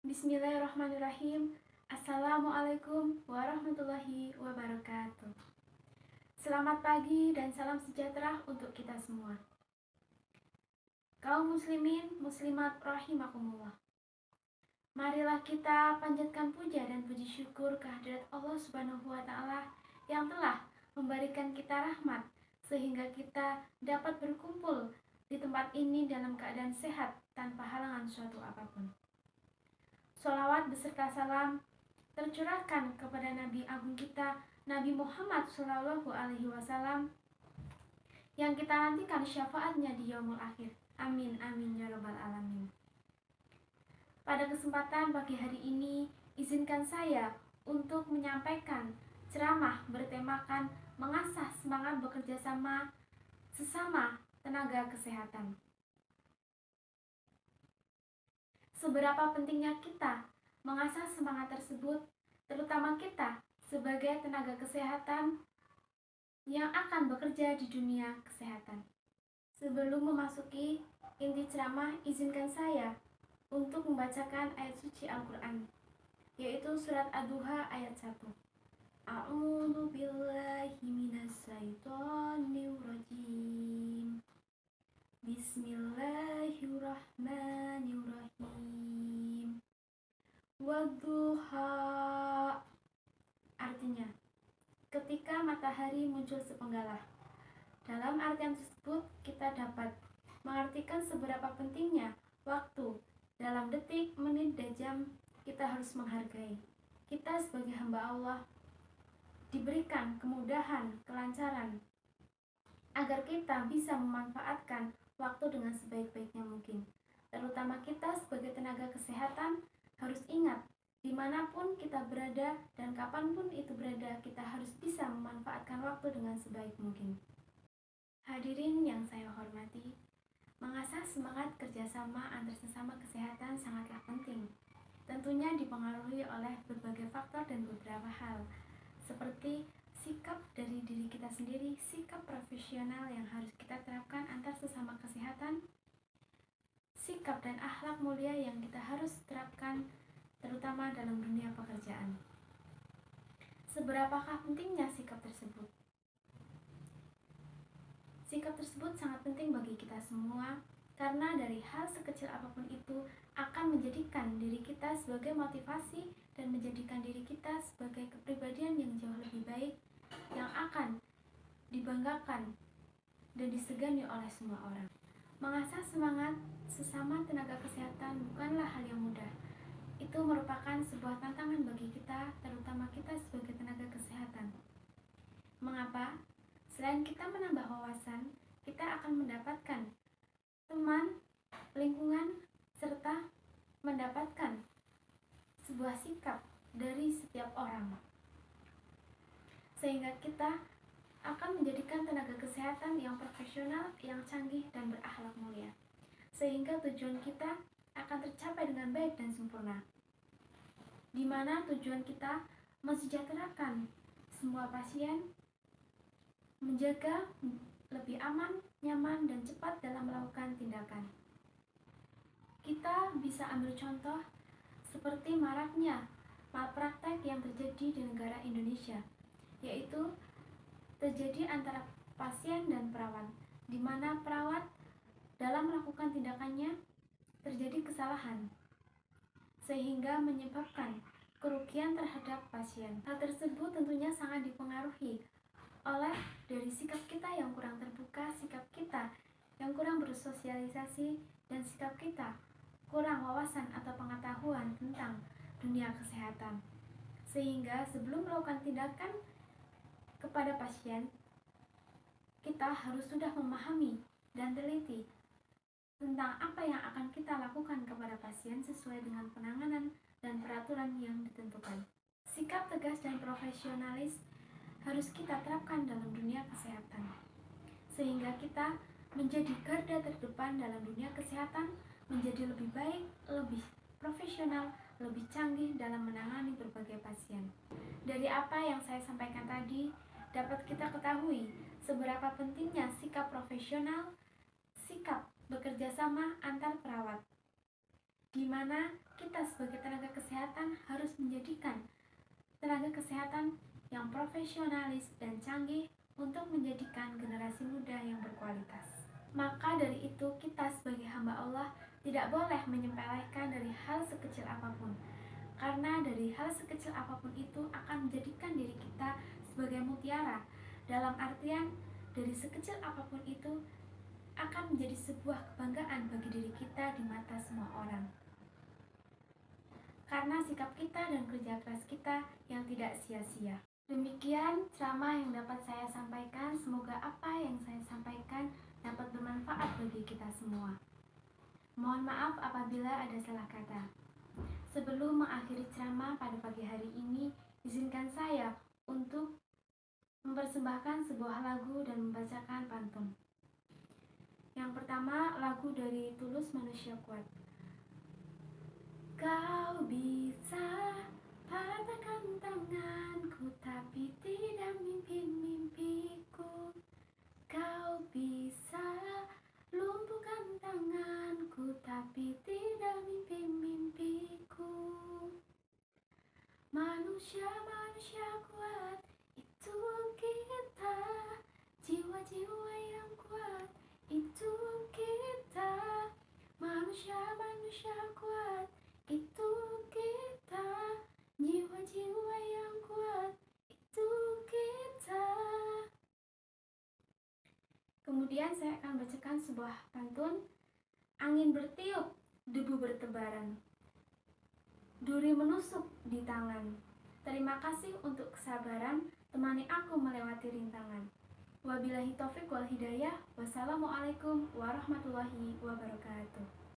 Bismillahirrahmanirrahim. Assalamualaikum warahmatullahi wabarakatuh. Selamat pagi dan salam sejahtera untuk kita semua. Kaum muslimin, muslimat rahimakumullah. Marilah kita panjatkan puja dan puji syukur kehadirat Allah Subhanahu wa taala yang telah memberikan kita rahmat sehingga kita dapat berkumpul di tempat ini dalam keadaan sehat tanpa halangan suatu apapun. Sholawat beserta salam tercurahkan kepada Nabi Agung kita, Nabi Muhammad Shallallahu Alaihi Wasallam, yang kita nantikan syafaatnya di yaumul akhir. Amin amin ya robbal alamin. Pada kesempatan pagi hari ini, izinkan saya untuk menyampaikan ceramah bertemakan mengasah semangat bekerja sama sesama tenaga kesehatan. Seberapa pentingnya kita mengasah semangat tersebut, terutama kita sebagai tenaga kesehatan yang akan bekerja di dunia kesehatan. Sebelum memasuki inti ceramah, izinkan saya untuk membacakan ayat suci Al-Quran, yaitu surat Ad-Duha ayat 1. A'udzu billahi minasyaitonir rajim. Bismillahirrahmanirrahim. Wadduha, artinya ketika matahari muncul sepenggalah. Dalam artian tersebut kita dapat mengartikan seberapa pentingnya waktu. Dalam detik, menit, dan jam kita harus menghargai. Kita sebagai hamba Allah diberikan kemudahan, kelancaran agar kita bisa memanfaatkan waktu dengan sebaik-baiknya mungkin. Terutama kita sebagai tenaga kesehatan harus ingat, dimanapun kita berada dan kapanpun itu berada, kita harus bisa memanfaatkan waktu dengan sebaik mungkin. Hadirin yang saya hormati, mengasah semangat kerjasama antar sesama kesehatan sangatlah penting. Tentunya dipengaruhi oleh berbagai faktor dan beberapa hal, seperti sikap dari diri kita sendiri, sikap profesional yang harus kita terapkan antar sesama kesehatan, sikap dan akhlak mulia yang kita harus terapkan terutama dalam dunia pekerjaan. Seberapakah pentingnya sikap tersebut? Sikap tersebut sangat penting bagi kita semua, karena dari hal sekecil apapun itu akan menjadikan diri kita sebagai motivasi dan menjadikan diri kita sebagai kepribadian yang jauh lebih baik, yang akan dibanggakan dan disegani oleh semua orang. Mengasah semangat sesama tenaga kesehatan bukanlah hal yang mudah. Itu merupakan sebuah tantangan bagi kita, terutama kita sebagai tenaga kesehatan. Mengapa? Selain kita menambah wawasan, kita akan mendapatkan teman, lingkungan, serta mendapatkan sebuah sikap dari setiap orang, sehingga kita akan menjadikan tenaga kesehatan yang profesional, yang canggih, dan berakhlak mulia, sehingga tujuan kita akan tercapai dengan baik dan sempurna, di mana tujuan kita mensejahterakan semua pasien, menjaga lebih aman, nyaman, dan cepat dalam melakukan tindakan. Kita bisa ambil contoh seperti maraknya malpraktek yang terjadi di negara Indonesia, yaitu terjadi antara pasien dan perawat, di mana perawat dalam melakukan tindakannya terjadi kesalahan, sehingga menyebabkan kerugian terhadap pasien. Hal tersebut tentunya sangat dipengaruhi oleh dari sikap kita yang kurang terbuka, sikap kita yang kurang bersosialisasi, dan sikap kita kurang wawasan atau pengetahuan tentang dunia kesehatan. Sehingga sebelum melakukan tindakan kepada pasien, kita harus sudah memahami dan teliti tentang apa yang akan kita lakukan kepada pasien sesuai dengan penanganan dan peraturan yang ditentukan. Sikap tegas dan profesionalis harus kita terapkan dalam dunia kesehatan, sehingga kita menjadi garda terdepan dalam dunia kesehatan, menjadi lebih baik, lebih profesional, lebih canggih dalam menangani berbagai pasien. Dari apa yang saya sampaikan tadi, dapat kita ketahui seberapa pentingnya sikap profesional, sikap bekerja sama antar perawat. di mana kita sebagai tenaga kesehatan harus menjadikan tenaga kesehatan yang profesionalis dan canggih untuk menjadikan generasi muda yang berkualitas. Maka dari itu kita sebagai hamba Allah tidak boleh menyepelekan dari hal sekecil apapun, karena dari hal sekecil apapun itu akan menjadikan diri kita sebagai mutiara. Dalam artian, dari sekecil apapun itu akan menjadi sebuah kebanggaan bagi diri kita di mata semua orang. Karena sikap kita dan kerja keras kita yang tidak sia-sia. Demikian ceramah yang dapat saya sampaikan. Semoga apa yang saya sampaikan dapat bermanfaat bagi kita semua. Mohon maaf apabila ada salah kata. Sebelum mengakhiri ceramah pada pagi hari ini, izinkan saya untuk mempersembahkan sebuah lagu dan membacakan pantun. Yang pertama, lagu dari Tulus Manusia Kuat. Kau bisa patahkan tanganku, tapi tidak mimpi-mimpiku. Kau bisa lumpuhkan tanganku, tapi tidak mimpi-mimpiku. Manusia-manusia kuat, itu kita. Jiwa-jiwa yang kuat, itu kita. Manusia-manusia kuat, itu kita. Jiwa-jiwa yang kuat, itu kita. Kemudian saya akan bacakan sebuah pantun. Angin bertiup, debu bertebaran, duri menusuk di tangan. Terima kasih untuk kesabaran, temani aku melewati rintangan. Wabillahi taufiq wal hidayah. Wassalamualaikum warahmatullahi wabarakatuh.